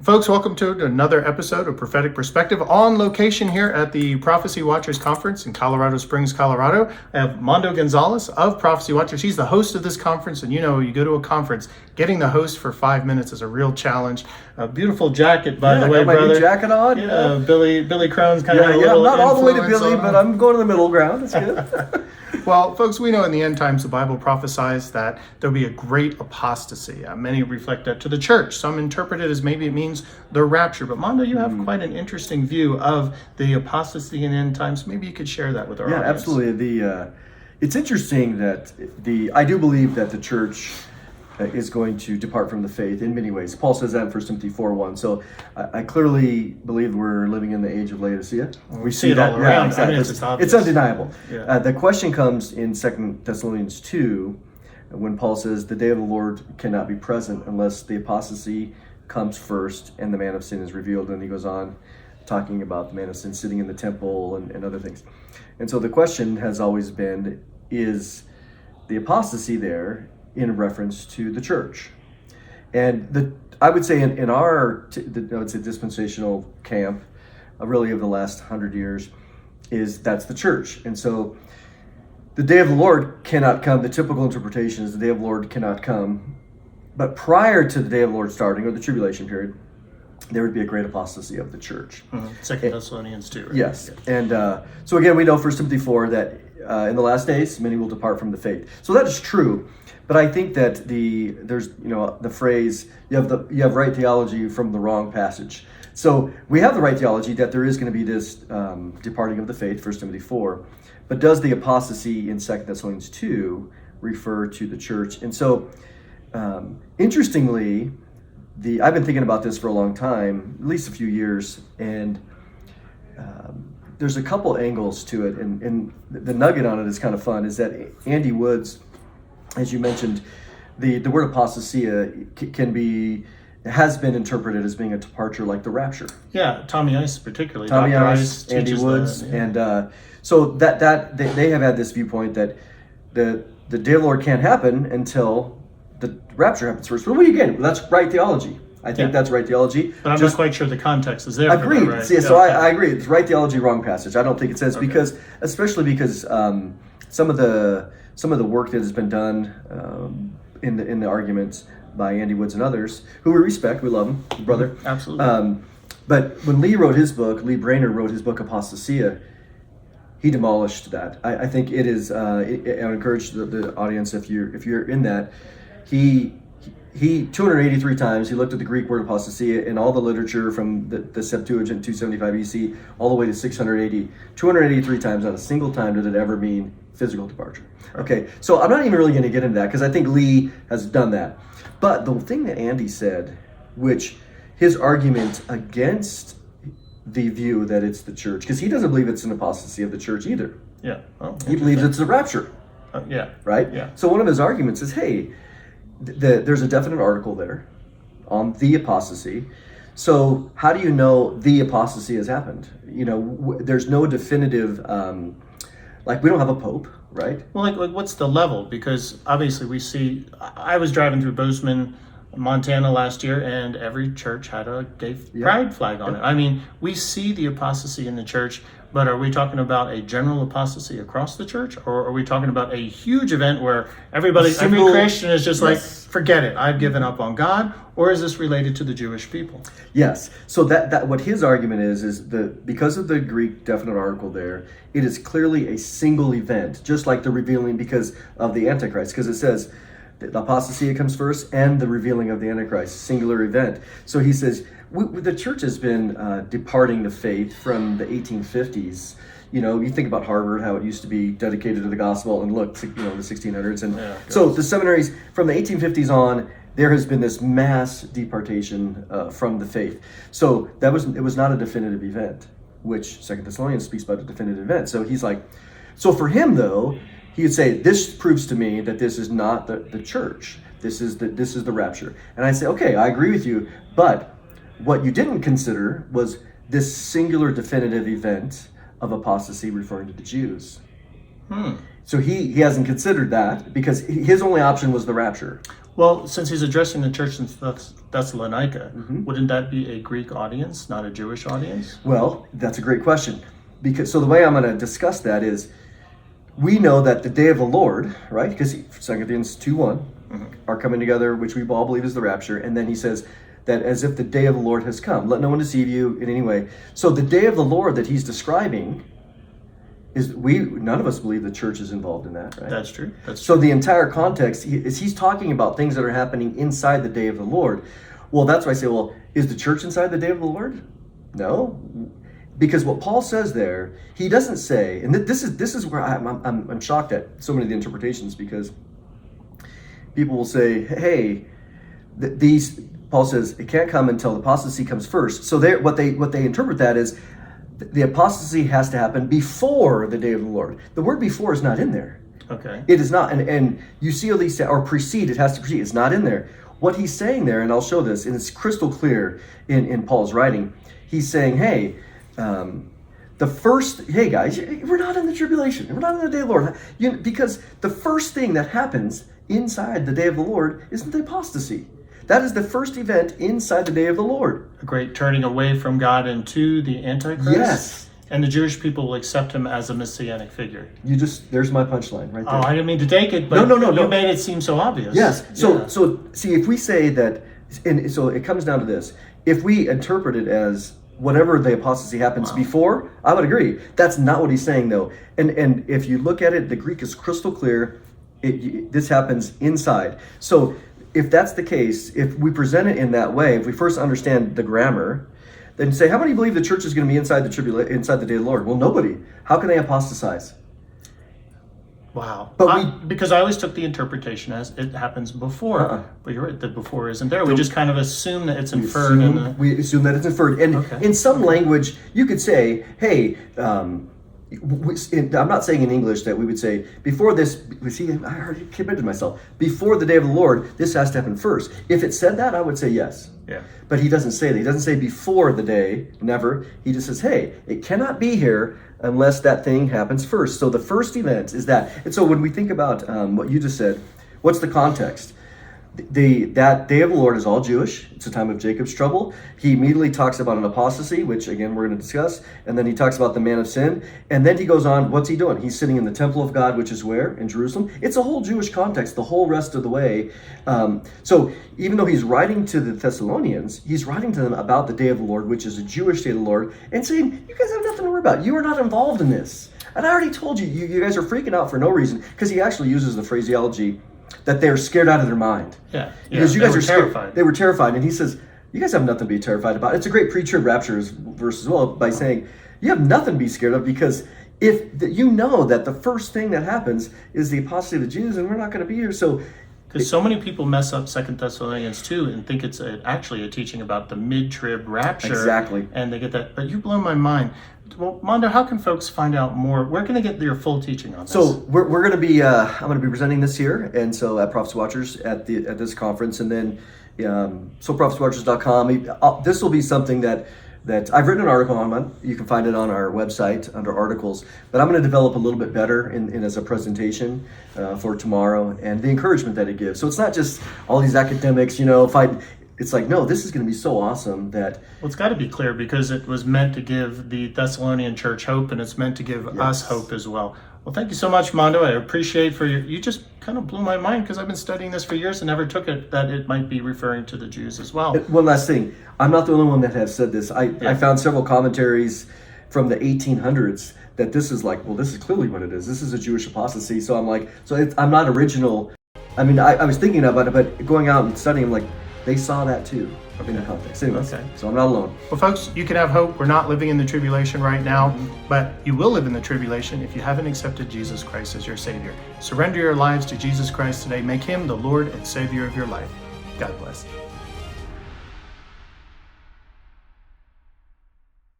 Folks, welcome to another episode of Prophetic Perspective on location here at the Prophecy Watchers Conference in Colorado Springs, Colorado. I have Mondo Gonzales of Prophecy Watchers. He's the host of this conference, and you know, you go to a conference, getting the host for 5 minutes is a real challenge. A beautiful jacket, by the way, got my brother. New jacket on. Yeah, Billy Crone's kind of a I'm little not all the way to influence Billy, on but him. I'm going to the middle ground. It's good. Well, folks, we know in the end times the Bible prophesies that there'll be a great apostasy. Many reflect that to the church. Some interpret it as maybe it means the rapture. But Mondo, you have quite an interesting view of the apostasy in end times. Maybe you could share that with our audience. Yeah, absolutely. It's interesting that I do believe that the church is going to depart from the faith in many ways. Paul says that in 1 Timothy 4:1. So I clearly believe we're living in the age of Laodicea. We see it all around. Yeah, exactly. I mean, it's obvious. It's undeniable. Yeah. The question comes in 2 Thessalonians 2 when Paul says the day of the Lord cannot be present unless the apostasy comes first and the man of sin is revealed. And he goes on talking about the man of sin sitting in the temple and other things. And so the question has always been, is the apostasy there in reference to the church? And I would say in our dispensational camp, really of the last 100 years, that's the church. And so the day of the Lord cannot come. The typical interpretation is the day of the Lord cannot come. But prior to the day of the Lord starting, or the tribulation period, there would be a great apostasy of the church. 2 Thessalonians 2, right? Yes. And so again, we know 1 Timothy 4 that in the last days, many will depart from the faith. So that is true. But I think that there's the phrase, you have right theology from the wrong passage. So we have the right theology that there is going to be this departing of the faith, 1 Timothy 4. But does the apostasy in 2 Thessalonians 2 refer to the church? And so interestingly, I've been thinking about this for a long time, at least a few years, and there's a couple angles to it, and the nugget on it is kind of fun, is that Andy Woods, as you mentioned, the word apostasia has been interpreted as being a departure like the rapture. Yeah, Tommy Ice particularly. Tommy Dr. Ice, Andy teaches Woods, that, yeah. and so that they have had this viewpoint that the day of the Lord can't happen until the rapture happens first. But again, that's right theology. I think that's right theology. But I'm not quite sure the context is there. Agreed. For that, right? Yeah, so I agree. It's right theology, wrong passage. I don't think it says especially because some of the work that has been done in the arguments by Andy Woods and others, who we respect, we love him, brother. Absolutely. But when Lee Brainerd wrote his book Apostasia, he demolished that. I think it is. I would encourage the audience, if you're in that, he 283 times he looked at the Greek word apostasia in all the literature from the Septuagint 275 BC all the way to 680. 283 times, not a single time did it ever mean physical departure. Okay, so I'm not even really going to get into that because I think Lee has done that. But the thing that Andy said, which his argument against the view that it's the church, because he doesn't believe it's an apostasy of the church either. Yeah. Oh, he believes it's the rapture. Yeah. Right? Yeah. So one of his arguments is, hey, there's a definite article there on the apostasy. So how do you know the apostasy has happened? There's no definitive, we don't have a pope, right? Well, like what's the level? Because obviously we see, I was driving through Bozeman, Montana last year, and every church had a gay pride flag on it. I mean, we see the apostasy in the church, but are we talking about a general apostasy across the church, or are we talking about a huge event where every Christian is just like, forget it, I've given up on God? Or is this related to the Jewish people? Yes. So that what his argument is because of the Greek definite article there, it is clearly a single event, just like the revealing because of the Antichrist, because it says the apostasy comes first and the revealing of the Antichrist, singular event. So he says, the church has been departing the faith from the 1850s. You think about Harvard, how it used to be dedicated to the gospel, and look, the 1600s. And so the seminaries from the 1850s on, there has been this mass departation from the faith. So it was not a definitive event, which 2 Thessalonians speaks about a definitive event. So he's like, so for him though, he would say, this proves to me that this is not the church. This is the rapture. And I say, okay, I agree with you, but what you didn't consider was this singular definitive event of apostasy referring to the Jews. So he hasn't considered that because his only option was the rapture. Well, since he's addressing the church in Thessalonica, Mm-hmm. wouldn't that be a Greek audience, not a Jewish audience? Well, that's a great question. Because so the way I'm going to discuss that is, we know that the day of the Lord, right? Because 2 Corinthians 2:1 are coming together, which we all believe is the rapture, and then he says that as if the day of the Lord has come. Let no one deceive you in any way. So the day of the Lord that he's describing is none of us believe the church is involved in that, right? That's true. So the entire context he's talking about things that are happening inside the day of the Lord. Well, that's why I say, well, is the church inside the day of the Lord? No, because what Paul says there, he doesn't say, and this is where I'm shocked at so many of the interpretations, because people will say, hey, Paul says it can't come until the apostasy comes first. So what they interpret that is the apostasy has to happen before the day of the Lord. The word before is not in there. Okay. It is not, and you see at least, or precede, it has to precede. It's not in there. What he's saying there, and I'll show this, and it's crystal clear in Paul's writing. He's saying, hey, hey guys, we're not in the tribulation. We're not in the day of the Lord. Because the first thing that happens inside the day of the Lord is the apostasy. That is the first event inside the day of the Lord. A great turning away from God into the Antichrist. Yes. And the Jewish people will accept him as a messianic figure. There's my punchline right there. Oh, I didn't mean to take it, but No. you made it seem so obvious. Yes. So see, if we say that, and so it comes down to this. If we interpret it as whatever the apostasy happens before, I would agree. That's not what he's saying, though. And if you look at it, the Greek is crystal clear. This happens inside. So if that's the case, if we present it in that way, if we first understand the grammar, then say, how many believe the church is going to be inside the day of the Lord? Well, nobody. How can they apostatize? Wow. But because I always took the interpretation as it happens before. But you're right, the before isn't there. We just kind of assume that it's inferred. We assume that it's inferred. And in some language, you could say, hey, I'm not saying in English that we would say, before this, see, I already committed myself. Before the day of the Lord, this has to happen first. If it said that, I would say yes. Yeah. But he doesn't say that. He doesn't say before the day, never. He just says, hey, it cannot be here unless that thing happens first. So the first event is that. And so when we think about what you just said, what's the context? That day of the Lord is all Jewish. It's a time of Jacob's trouble. He immediately talks about an apostasy, which again we're going to discuss, and then he talks about the man of sin, and then he goes on, what's he doing? He's sitting in the temple of God, which is where? In Jerusalem. It's a whole Jewish context the whole rest of the way. So even though he's writing to the Thessalonians, he's writing to them about the day of the Lord, which is a Jewish day of the Lord, and saying, you guys have nothing to worry about. You are not involved in this. And I already told you, you guys are freaking out for no reason, because he actually uses the phraseology that they're scared out of their mind. Yeah. Because you guys are terrified. They were terrified. And he says, you guys have nothing to be terrified about. It's a great pre-trib rapture verse as well, by saying, you have nothing to be scared of, because if you know that the first thing that happens is the apostasy of Jesus, and we're not going to be here. So because so many people mess up 2 Thessalonians 2 and think it's actually a teaching about the mid-trib rapture. Exactly. And they get that. But you blow my mind. Well, Mondo, how can folks find out more? Where can they get your full teaching on this? So we're going to be, I'm going to be presenting this here, and so at Prophecy Watchers at this conference, and then so prophecywatchers.com. This will be something that I've written an article on. You can find it on our website under articles, but I'm going to develop a little bit better in as a presentation for tomorrow, and the encouragement that it gives. So it's not just all these academics, fighting. It's like, no, this is going to be so awesome that... Well, it's got to be clear, because it was meant to give the Thessalonian church hope, and it's meant to give us hope as well. Well, thank you so much, Mondo. I appreciate you just kind of blew my mind, because I've been studying this for years and never took it that it might be referring to the Jews as well. One last thing. I'm not the only one that has said this. I found several commentaries from the 1800s that this is like, well, this is clearly what it is. This is a Jewish apostasy. So I'm like, I'm not original. I mean, I was thinking about it, but going out and studying, I'm like, they saw that too in the context. Anyways, so I'm not alone. Well, folks, you can have hope. We're not living in the tribulation right now, but you will live in the tribulation if you haven't accepted Jesus Christ as your Savior. Surrender your lives to Jesus Christ today. Make Him the Lord and Savior of your life. God bless.